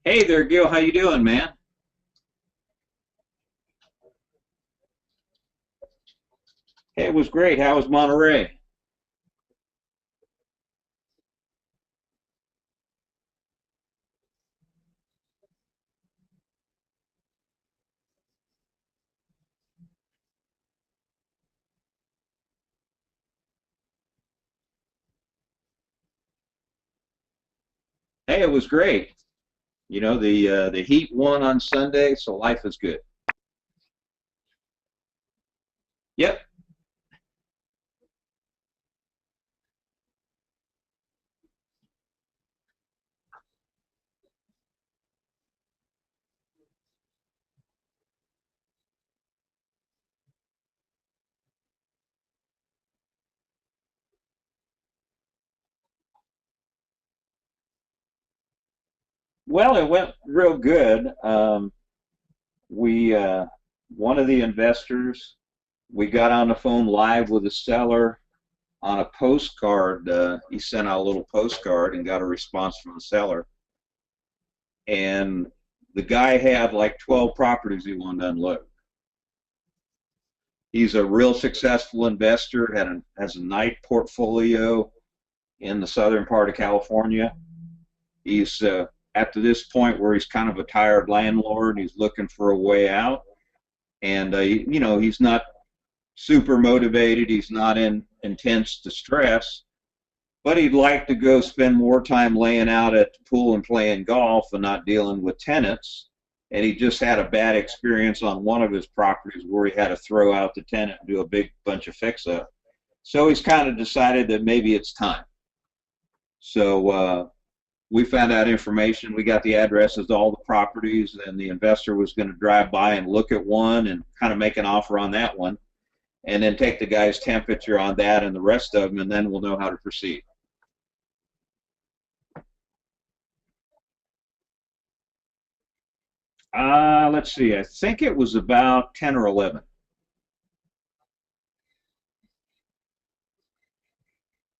Hey there, Gil. How you doing, man? Hey, it was great. How was Monterey? Hey, it was great. You know, the Heat won on Sunday, so life is good. Yep. Well, it went real good. We One of the investors, we got on the phone live with the seller on a postcard. He sent out a little postcard and got a response from the seller. And the guy had like 12 properties he wanted to unload. He's a real successful investor, has a nice portfolio in the southern part of California. He's at this point where he's kind of a tired landlord. He's looking for a way out, and he's not super motivated. He's not in intense distress, but he'd like to go spend more time laying out at the pool and playing golf and not dealing with tenants. And he just had a bad experience on one of his properties where he had to throw out the tenant and do a big bunch of fix-up. So he's kind of decided that maybe it's time. So we found out information. We got the addresses to all the properties, and the investor was going to drive by and look at one and kind of make an offer on that one, and then take the guy's temperature on that and the rest of them, and then we'll know how to proceed. Let's see. I think it was about 10 or 11.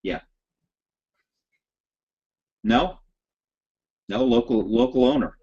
Yeah. No, no, local owner.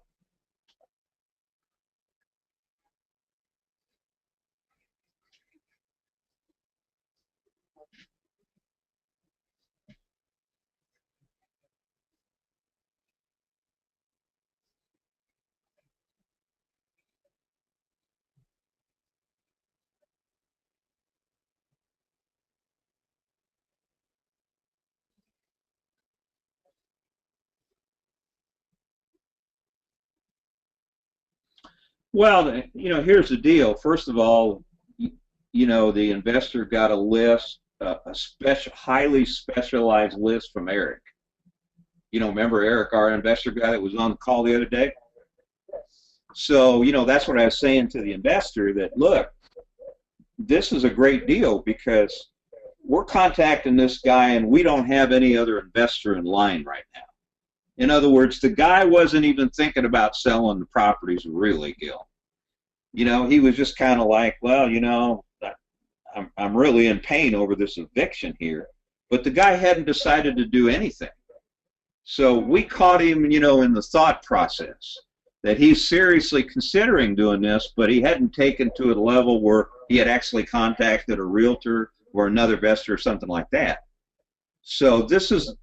Well, here's the deal. First of all, the investor got a list, a special, highly specialized list from Eric. Remember Eric, our investor guy that was on the call the other day? So, that's what I was saying to the investor, that look, this is a great deal because we're contacting this guy and we don't have any other investor in line right now. In other words, the guy wasn't even thinking about selling the properties really, Gil. He was just kind of like, well, I'm really in pain over this eviction here. But the guy hadn't decided to do anything. So we caught him, in the thought process that he's seriously considering doing this, but he hadn't taken to a level where he had actually contacted a realtor or another investor or something like that. So this is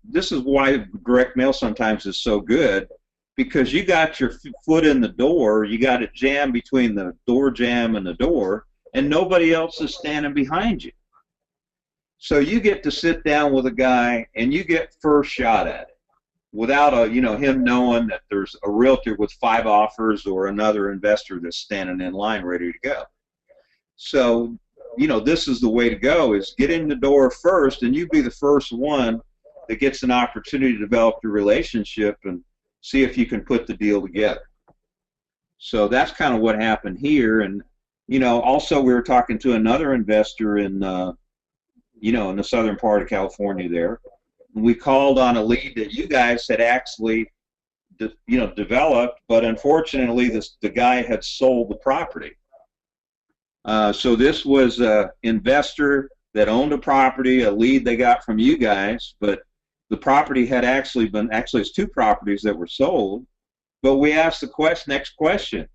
why direct mail sometimes is so good, because you got your foot in the door, you got it jammed between the door jamb and the door, and nobody else is standing behind you. So you get to sit down with a guy and you get first shot at it without him knowing that there's a realtor with 5 offers or another investor that's standing in line ready to go. So this is the way to go, is get in the door first, and you be the first one that gets an opportunity to develop the relationship and see if you can put the deal together. So that's kind of what happened here. And also we were talking to another investor in in the southern part of California there. We called on a lead that you guys had actually developed, but unfortunately the guy had sold the property. So this was an investor that owned a property, a lead they got from you guys, but The property had actually it's two properties that were sold, but we asked the next question.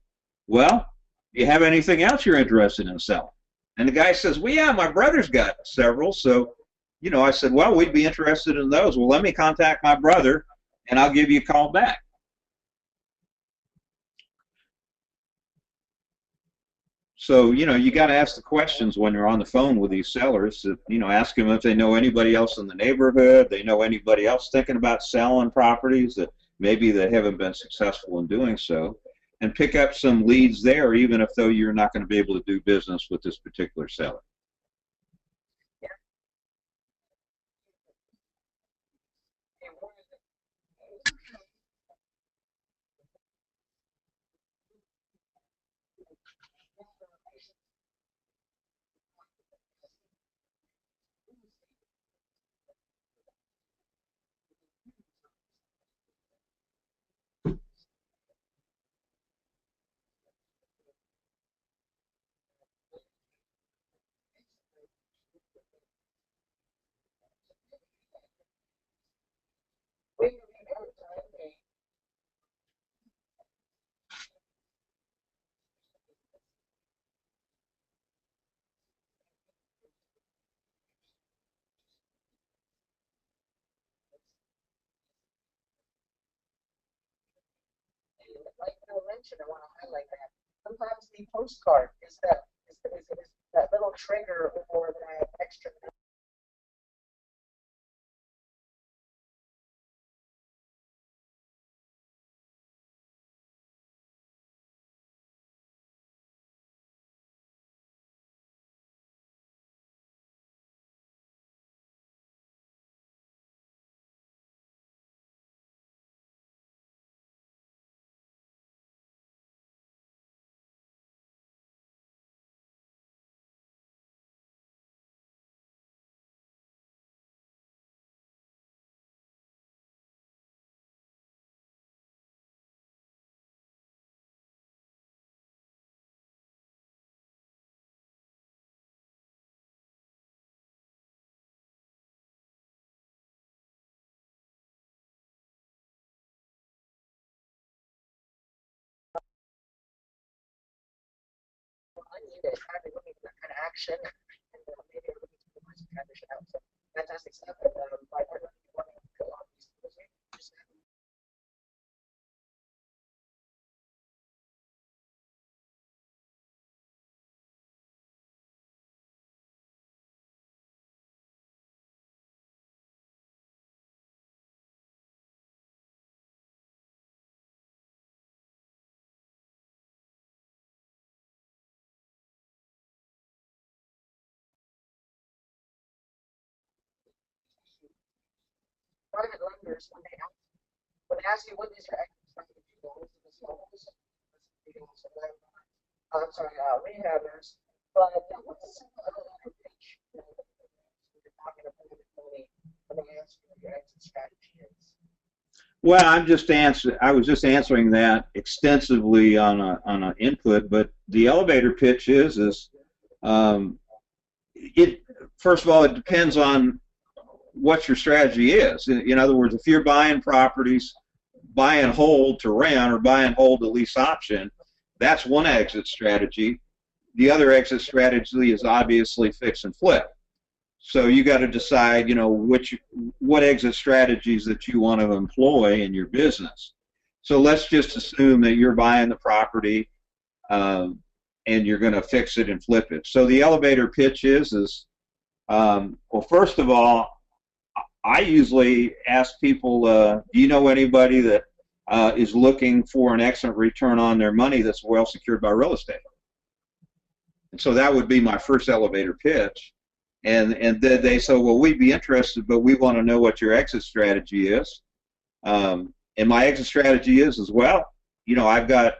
Well, do you have anything else you're interested in selling? And the guy says, well, yeah, my brother's got several. So, I said, well, we'd be interested in those. Well, let me contact my brother, and I'll give you a call back. So, you got to ask the questions when you're on the phone with these sellers. Ask them if they know anybody else in the neighborhood, they know anybody else thinking about selling properties that maybe they haven't been successful in doing so, and pick up some leads there, even if though you're not going to be able to do business with this particular seller. Like you mentioned, I want to highlight that. Sometimes the postcard is that little trigger or that extra. I need it. I've been looking for that kind of action, and maybe I'm looking to put some transition out. So fantastic stuff. And my partner, want to go on these just private lenders when they ask you what is your exit strategy, goals in this loans, I'm sorry, rehabbers. But what's pitch when you're talking about money when they ask you what your exit strategy is? Well, I was just answering that extensively on an input, but the elevator pitch is it first of all, it depends on what your strategy is. In other words, if you're buying properties, buy and hold to rent or buy and hold to lease option, that's one exit strategy. The other exit strategy is obviously fix and flip. So you got to decide, what exit strategies that you want to employ in your business. So let's just assume that you're buying the property and you're going to fix it and flip it. So the elevator pitch is well, first of all, I usually ask people, do you know anybody that is looking for an excellent return on their money that's well secured by real estate? And so that would be my first elevator pitch. And then they say, well, we'd be interested, but we want to know what your exit strategy is. And my exit strategy is as well, I've got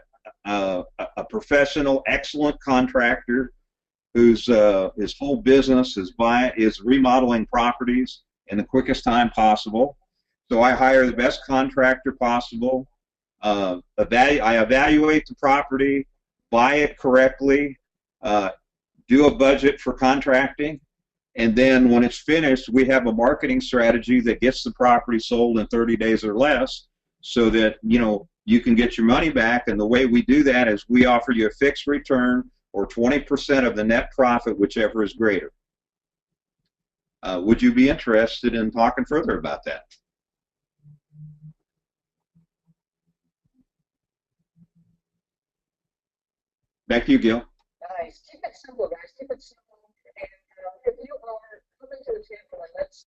a professional, excellent contractor whose his whole business is remodeling properties in the quickest time possible. So I hire the best contractor possible. I evaluate the property, buy it correctly, do a budget for contracting, And then when it's finished, we have a marketing strategy that gets the property sold in 30 days or less, so that you can get your money back. And the way we do that is we offer you a fixed return or 20% of the net profit, whichever is greater. Would you be interested in talking further about that? Back to you, Gil. Nice. Keep it simple, guys. Keep it simple. And if you are coming to the table and let's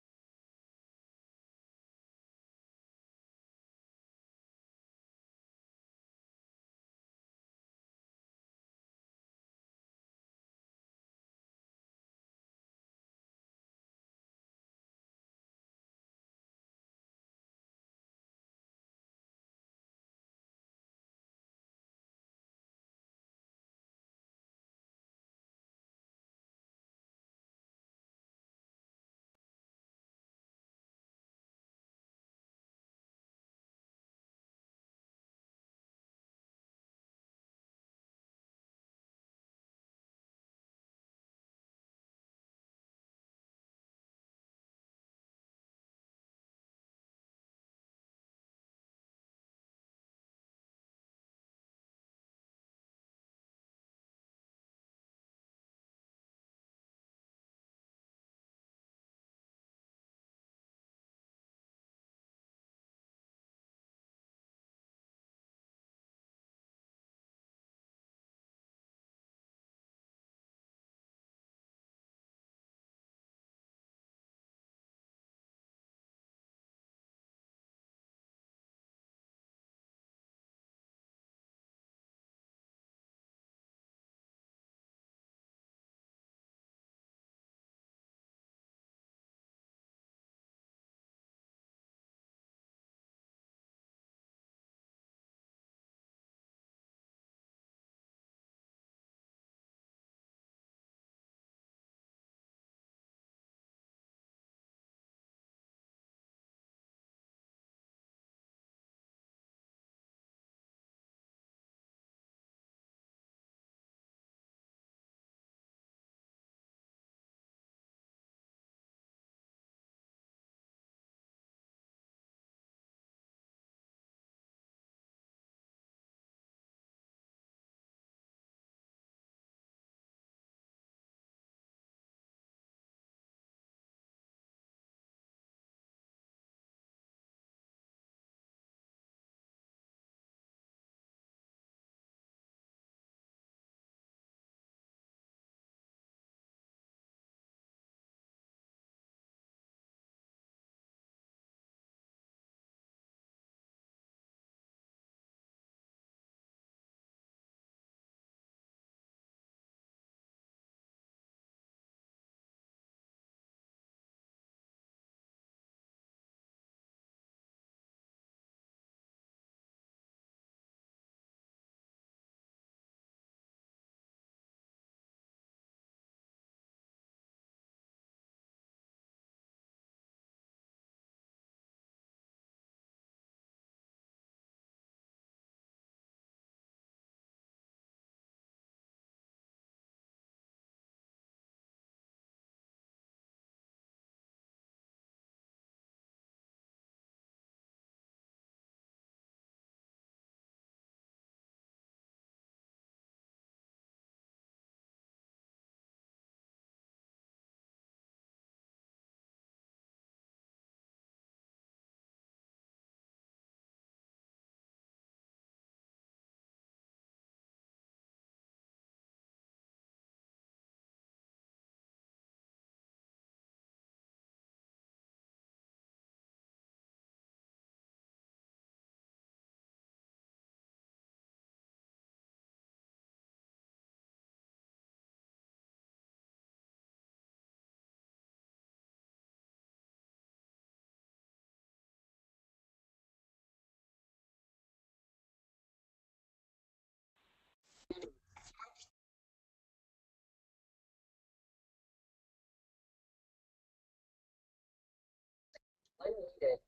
I need it.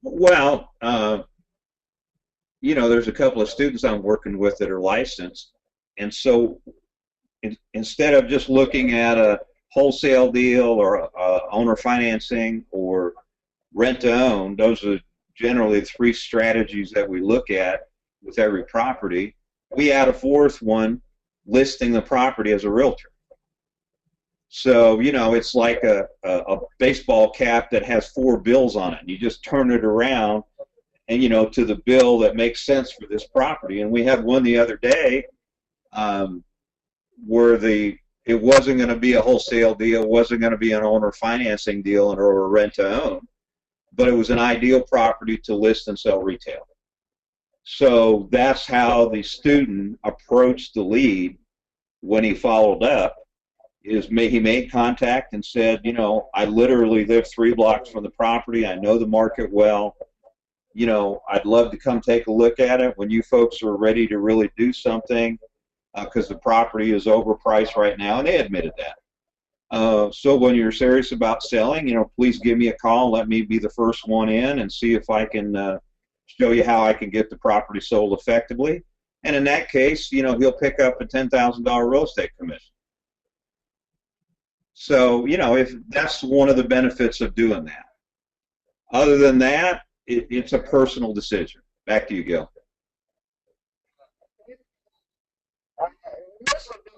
Well, there's a couple of students I'm working with that are licensed, and so instead of just looking at a wholesale deal or owner financing or rent to own, those are generally the three strategies that we look at with every property. We add a fourth one, listing the property as a realtor. So, it's like a baseball cap that has four bills on it. You just turn it around and, to the bill that makes sense for this property. And we had one the other day um, where it wasn't going to be a wholesale deal, wasn't going to be an owner financing deal or a rent to own, but it was an ideal property to list and sell retail. So that's how the student approached the lead when he followed up. He made contact and said, I literally live 3 blocks from the property. I know the market well. I'd love to come take a look at it when you folks are ready to really do something, because the property is overpriced right now, and they admitted that. So when you're serious about selling, please give me a call. Let me be the first one in and see if I can show you how I can get the property sold effectively. And in that case, he'll pick up a $10,000 real estate commission. So, if that's one of the benefits of doing that. Other than that, it's a personal decision. Back to you, Gil. This would be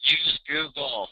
Use Google.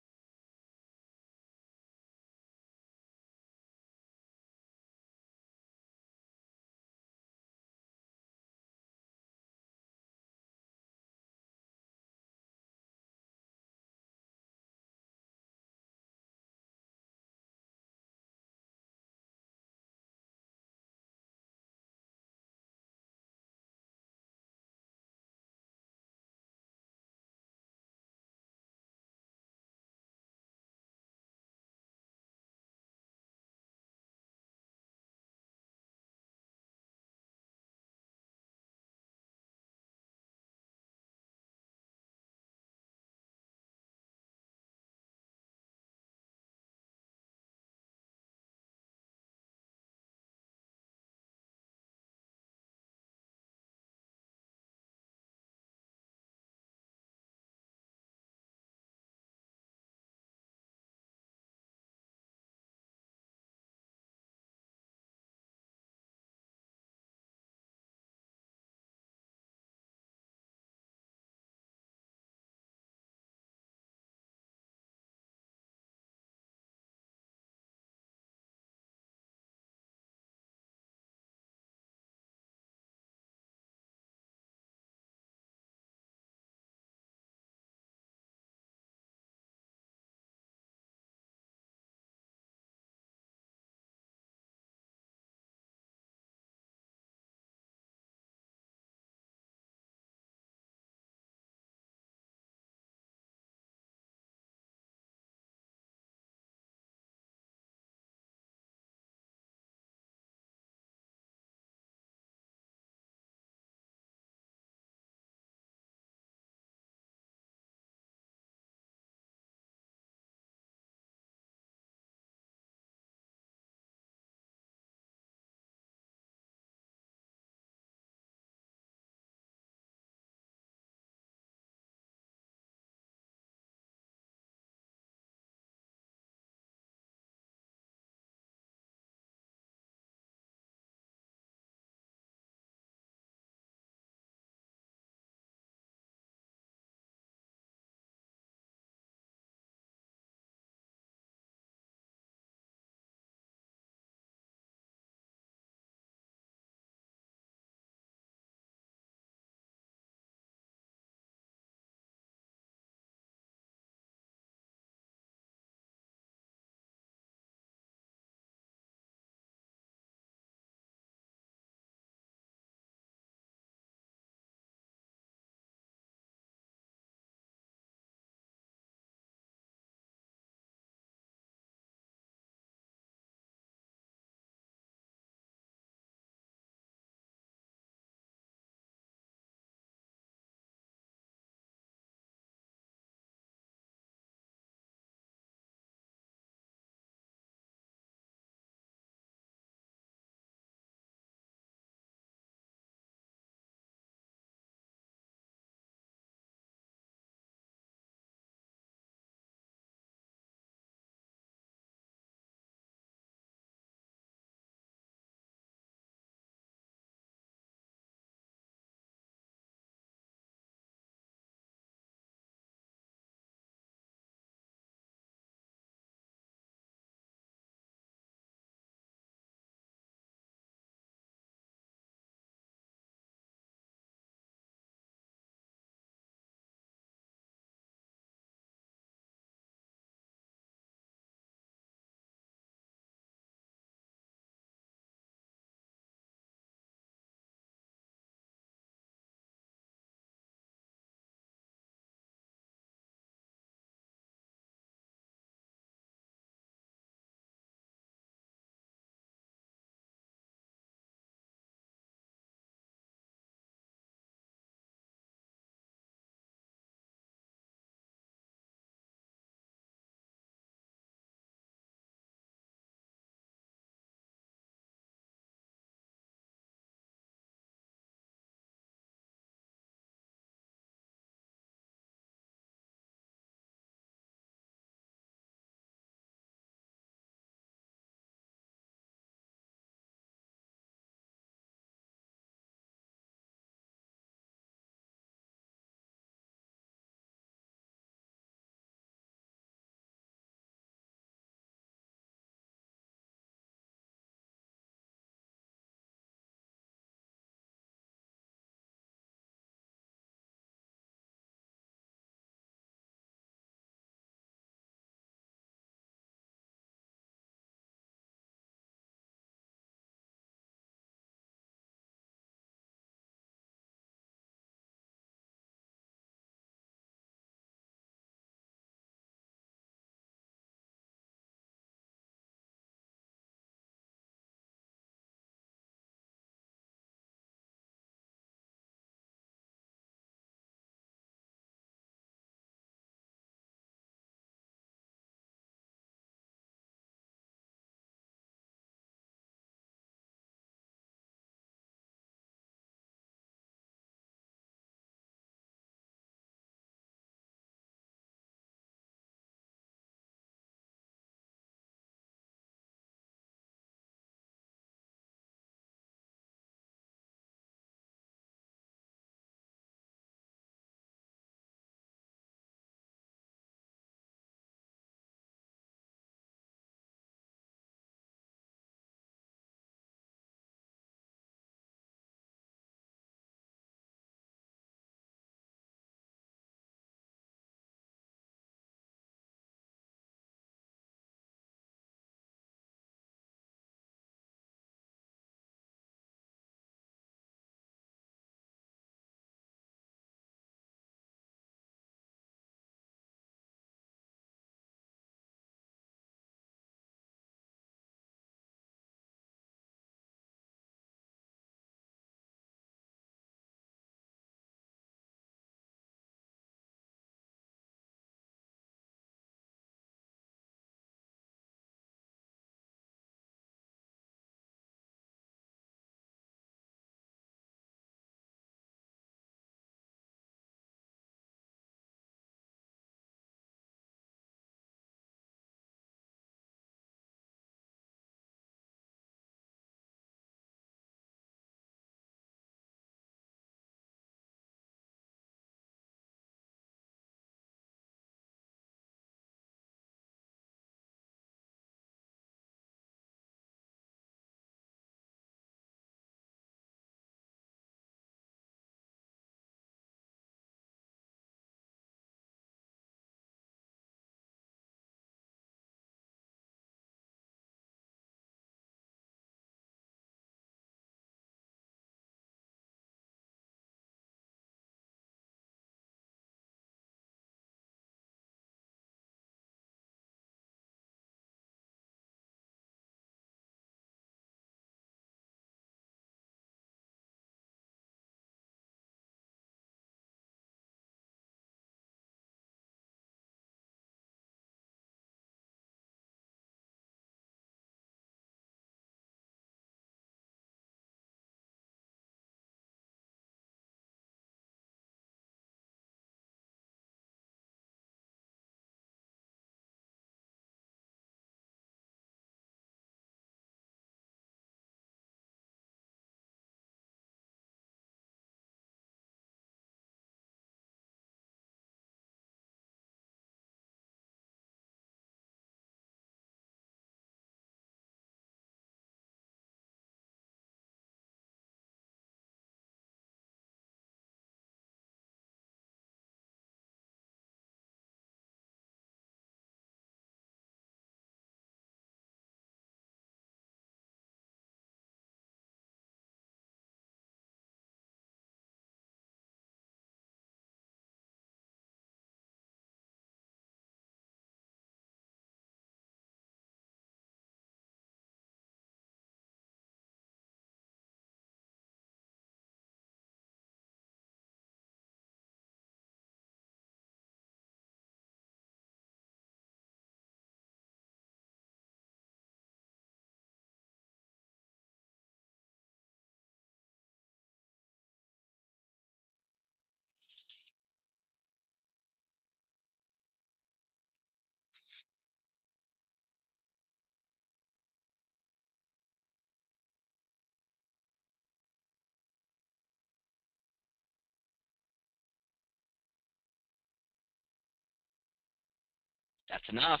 That's enough.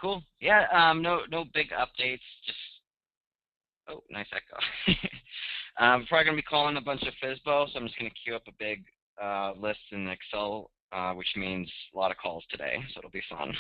Cool. Yeah. No big updates. Just nice echo. I'm probably gonna be calling a bunch of FISBO, so I'm just gonna queue up a big list in Excel, which means a lot of calls today, so it'll be fun.